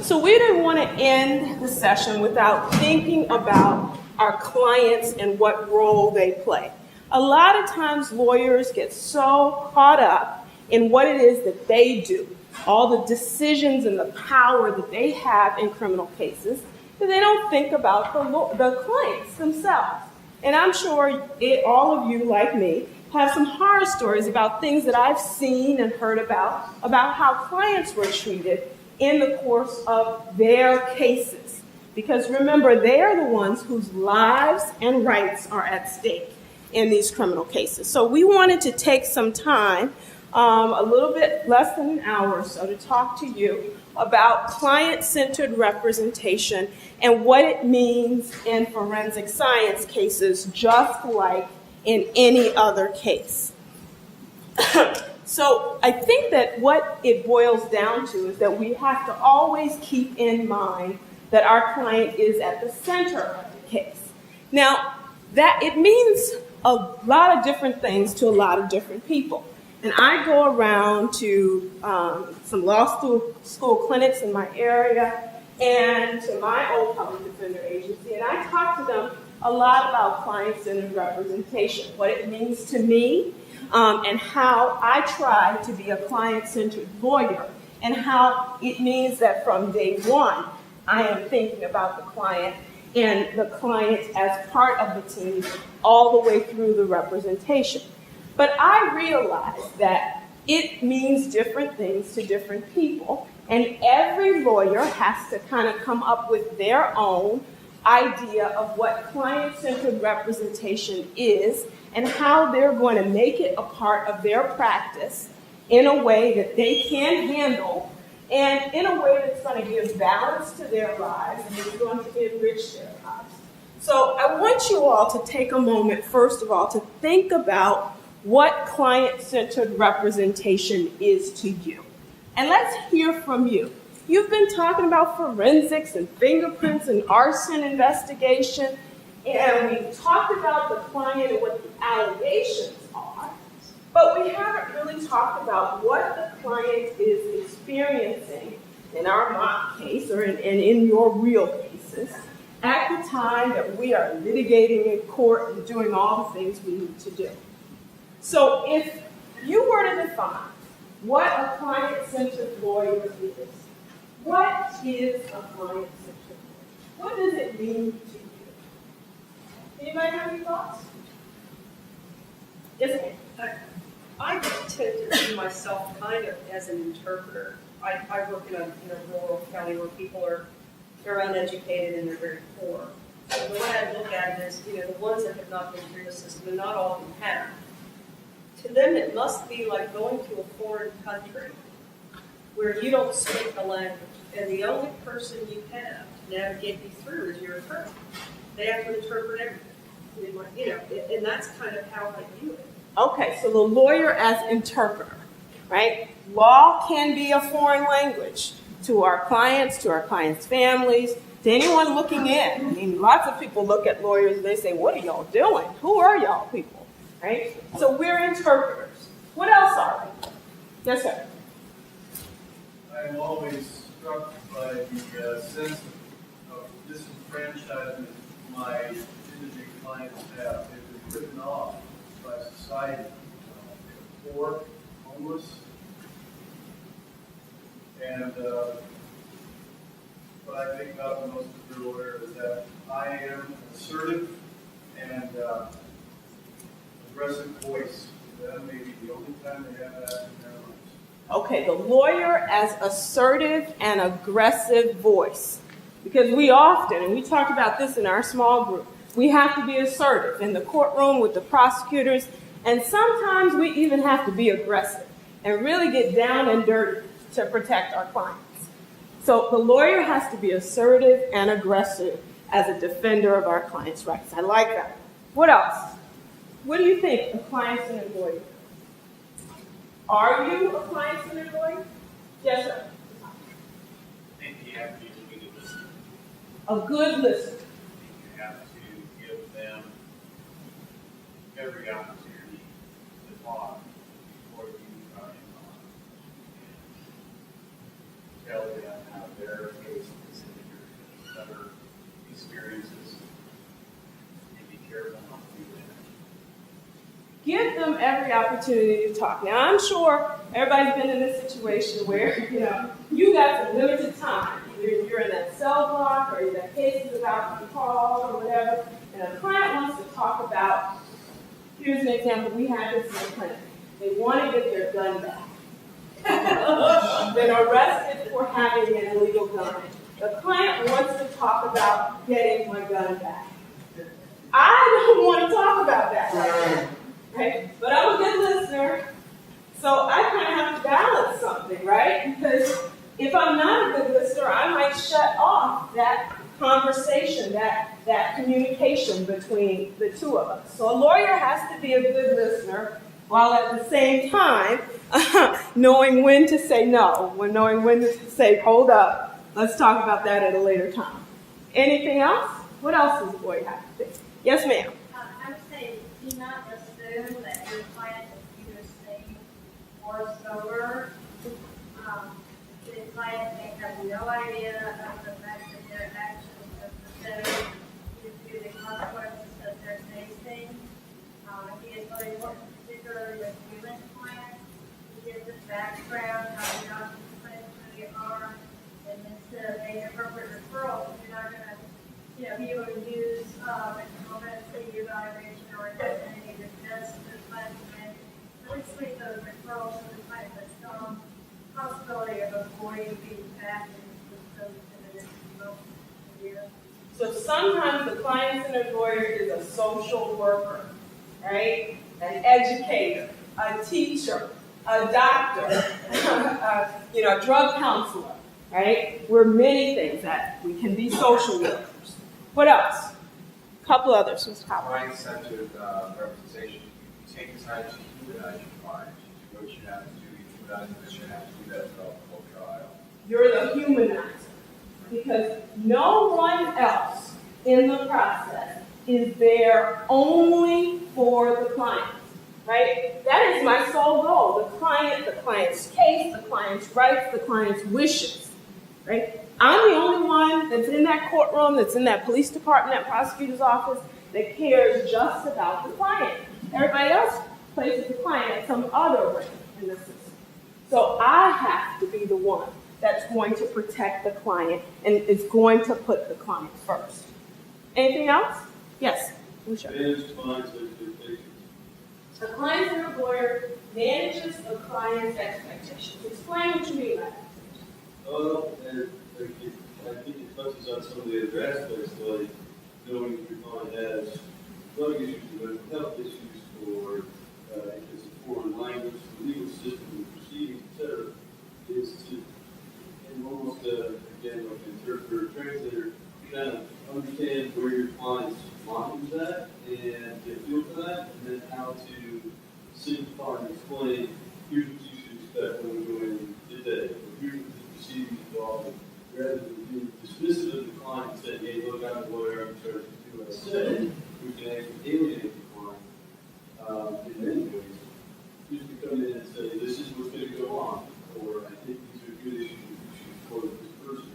So we didn't want to end the session without thinking about our clients and what role they play. A lot of times lawyers get so caught up in what it is that they do, all the decisions and the power that they have in criminal cases, that they don't think about the clients themselves. And I'm sure all of you, like me, have some horror stories about things that I've seen and heard about how clients were treated in the course of their cases. Because remember, they're the ones whose lives and rights are at stake in these criminal cases. So we wanted to take some time, a little bit less than an hour or so, to talk to you about client-centered representation and what it means in forensic science cases, just like in any other case. So I think that what it boils down to is that we have to always keep in mind that our client is at the center of the case. Now, that it means a lot of different things to a lot of different people. And I go around to some law school clinics in my area and to my old public defender agency, and I talk to them a lot about client-centered representation, what it means to me, and how I try to be a client-centered lawyer, and how it means that from day one, I am thinking about the client and the client as part of the team all the way through the representation. But I realize that it means different things to different people, and every lawyer has to kind of come up with their own idea of what client-centered representation is and how they're going to make it a part of their practice in a way that they can handle and in a way that's going to give balance to their lives and is going to enrich their lives. So I want you all to take a moment, first of all, to think about what client-centered representation is to you. And let's hear from you. You've been talking about forensics and fingerprints and arson investigation, and we talked about the client and what the allegations are, but we haven't really talked about what the client is experiencing in our mock case or in your real cases at the time that we are litigating in court and doing all the things we need to do. So if you were to define what a client-centered lawyer is, what is a client-centered lawyer? What does it mean to you? Anybody have any thoughts? Yes, ma'am. I tend to see myself kind of as an interpreter. I work in a rural county where people they're uneducated and they're very poor. So the way I look at it is, the ones that have not been through the system, and not all of them have. To them, it must be like going to a foreign country where you don't speak the language, and the only person you have to navigate you through is your attorney. They have to interpret everything, and that's kind of how I view it. Okay, so the lawyer as interpreter, right? Law can be a foreign language to our clients' families, to anyone looking in. I mean, lots of people look at lawyers and they say, what are y'all doing? Who are y'all people, right? So we're interpreters. What else are we? Yes, sir. I'm always struck by the sense of disenfranchisement my indigent clients have. They've been written off by society. They're poor, homeless, and what I think about the most as a lawyer is that I am assertive and aggressive voice. That may be the only time they have that in their lives. Okay, the lawyer as assertive and aggressive voice. Because we often, and we talked about this in our small group, we have to be assertive in the courtroom with the prosecutors, and sometimes we even have to be aggressive and really get down and dirty to protect our clients. So the lawyer has to be assertive and aggressive as a defender of our clients' rights. I like that. What else? What do you think a client-centered lawyer? Are you a client-centered lawyer? Yes, sir. I think you have to be a good listener. A good listener. You have to give them every opportunity to talk before you try and tell them how their case every opportunity to talk. Now, I'm sure everybody's been in this situation where, you got some limited time. Either you're in that cell block or that case is about to be called or whatever, and a client wants to talk about, here's an example, we had this in the clinic. They want to get their gun back. Been arrested for having an illegal gun. The client wants to talk about getting my gun back. I don't want to talk about that right now, right? But I'm a good listener, so I kind of have to balance something, right? Because if I'm not a good listener, I might shut off that conversation, that communication between the two of us. So a lawyer has to be a good listener while at the same time knowing when to say no, knowing when to say, hold up, let's talk about that at a later time. Anything else? What else does a lawyer have to do? Yes, ma'am. I would say do not assume that your client is either sane or sober. The client may have no idea of the fact that their actions are pathetic due to the consequences that they're facing. I think it's really important, particularly with human clients, to give the background, how the documents really are, and then to make appropriate referrals. If you're not going to be able to use the evaluation or any defense to the client and really make those referrals to the client with some possibility of avoiding being back in those years. So sometimes the client's lawyer is a social worker, right? An educator, a teacher, a doctor, a drug counselor, right? We're many things that we can be social workers. What else? A couple others. Client-centered representation. You take the time to humanize your client. You do what you have to do. You humanize what you have to do that throughout the whole trial. You're the humanizer. Because no one else in the process is there only for the client, right? That is my sole goal. The client's case, the client's rights, the client's wishes, right? I'm the only one that's in that courtroom, that's in that police department, that prosecutor's office, that cares just about the client. Everybody else places the client at some other way in the system. So I have to be the one that's going to protect the client and is going to put the client first. Anything else? Yes. Lucia. Manage clients' expectations. A client lawyer manages the client's expectations. Explain what you mean by that. And I think it touches on some of the other aspects, like knowing if your client has drug issues, mental health issues, or if it's a foreign language, the legal system, the proceedings, etc. Is to, and almost, again, like an interpreter, translator, kind of understand where your client's mind is at and get a feel for that, and then how to simplify and explain, here's what you should expect when we go in today, or here's what the proceedings involved, rather than being dismissive of the client and saying, hey, look, I'm a lawyer, I'm in charge of do what I say, we can actually alienate the client in many ways. Just to come in and say, this is what's going to go on, or I think these are good issues you should explore with this person.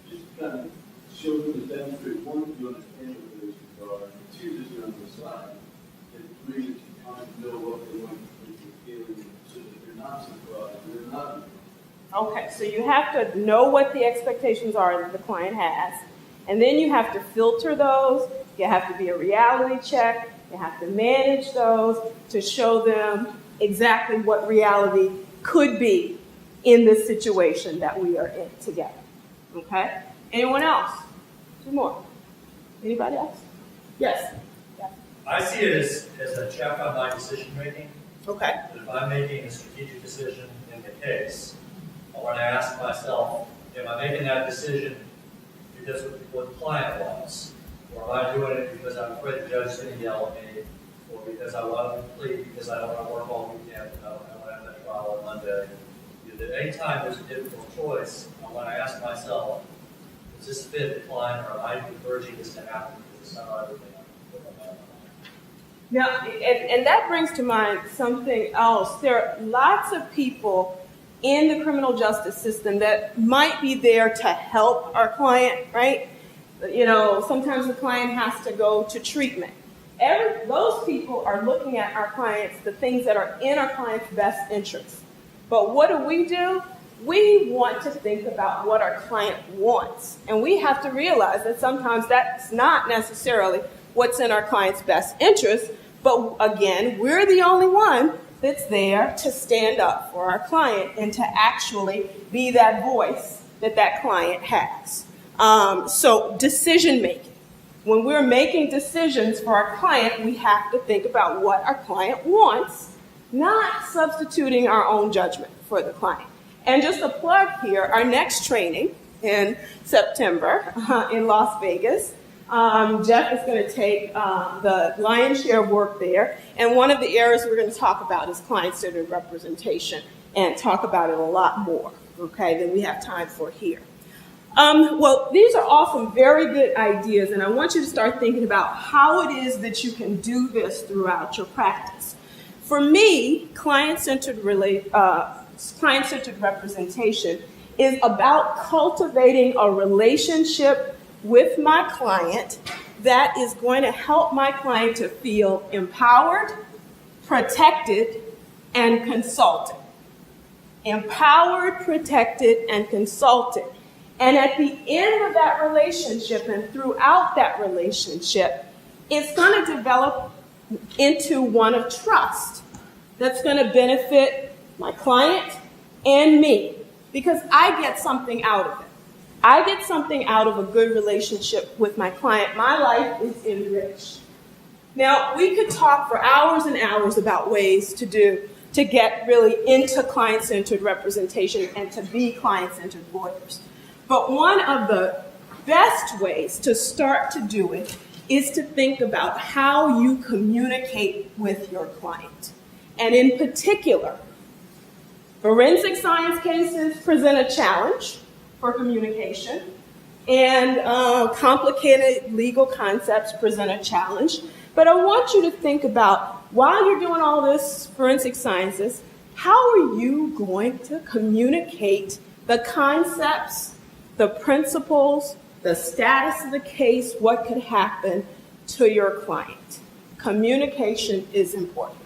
Just kind of show them and demonstrate, one, you understand what the issues are, and two, that you're on the side, and three, that you kind of know what they want to do, so that they're not surprised, they're not. Okay, so you have to know what the expectations are that the client has, and then you have to filter those. You have to be a reality check. You have to manage those to show them exactly what reality could be in this situation that we are in together. Okay? Anyone else? Two more. Anybody else? Yes. I see it as a check on my decision making. Okay. If I'm making a strategic decision in the case, I want to ask myself, am I making that decision because of what the client wants? Or am I doing it because I'm afraid the judge is going to yell at me? Or because I want to plead because I don't want to work all weekend and I don't want to have that trial on Monday? Anytime there's a difficult choice, I want to ask myself, does this fit the client or am I encouraging this to happen because it's not everything I'm doing? Now, and that brings to mind something else. There are lots of people in the criminal justice system that might be there to help our client, right? Sometimes the client has to go to treatment. those people are looking at our clients, the things that are in our client's best interest. But what do? We want to think about what our client wants. And we have to realize that sometimes that's not necessarily what's in our client's best interest. But again, we're the only one that's there to stand up for our client and to actually be that voice that client has. So decision making. When we're making decisions for our client, we have to think about what our client wants, not substituting our own judgment for the client. And just a plug here, our next training in September in Las Vegas, Jeff is going to take the lion's share of work there. And one of the areas we're going to talk about is client-centered representation and talk about it a lot more, okay, than we have time for here. Well, these are all some very good ideas, and I want you to start thinking about how it is that you can do this throughout your practice. For me, client-centered representation is about cultivating a relationship with my client that is going to help my client to feel empowered, protected, and consulted. Empowered, protected, and consulted. And at the end of that relationship and throughout that relationship, it's going to develop into one of trust that's going to benefit my client and me because I get something out of it. I get something out of a good relationship with my client. My life is enriched. Now, we could talk for hours and hours about ways to get really into client-centered representation and to be client-centered lawyers. But one of the best ways to start to do it is to think about how you communicate with your client. And in particular, forensic science cases present a challenge for communication, and complicated legal concepts present a challenge. But I want you to think about, while you're doing all this forensic sciences, how are you going to communicate the concepts, the principles, the status of the case, what could happen to your client? Communication is important.